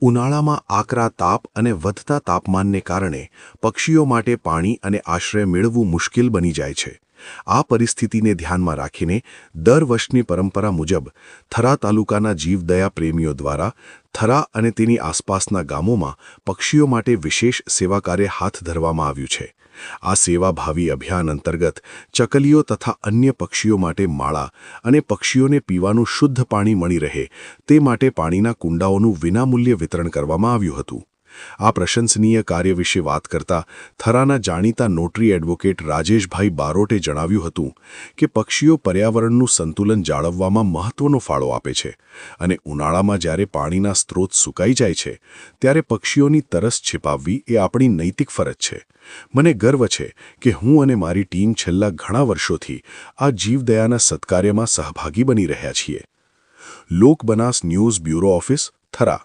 ઉનાળામાં આકરા તાપ અને વધતા તાપમાનને કારણે પક્ષીઓ માટે પાણી અને આશ્રય મેળવવું મુશ્કેલ બની જાય છે. આ પરિસ્થિતિને ધ્યાનમાં રાખીને દર વર્ષની પરંપરા મુજબ થરા તાલુકાના જીવદયા પ્રેમીઓ દ્વારા થરા અને તેની આસપાસના ગામોમાં પક્ષીઓ માટે વિશેષ સેવા કાર્ય હાથ ધરવામાં આવ્યું છે. આ સેવાભાવી અભિયાન અંતર્ગત ચકલીઓ તથા અન્ય પક્ષીઓ માટે માળા અને પક્ષીઓને પીવાનું શુદ્ધ પાણી મળી રહે તે માટે પાણીના કુંડાઓનું વિનામૂલ્યે વિતરણ કરવામાં આવ્યું હતું. આ પ્રશંસનીય કાર્ય વિશે વાત કરતા થરાના જાણીતા નોટરી એડવોકેટ રાજેશભાઈ બારોટે જણાવ્યું હતું કે પક્ષીઓ પર્યાવરણનું સંતુલન જાળવવામાં મહત્વનો ફાળો આપે છે અને ઉનાળામાં જ્યારે પાણીના સ્ત્રોત સુકાઈ જાય છે ત્યારે પક્ષીઓની તરસ છિપાવવી એ આપણી નૈતિક ફરજ છે. મને ગર્વ છે કે હું અને મારી ટીમ છેલ્લા ઘણા વર્ષોથી આ જીવદયાના સત્કાર્યમાં સહભાગી બની રહ્યા છીએ. Lok Banas news bureau office, Thara.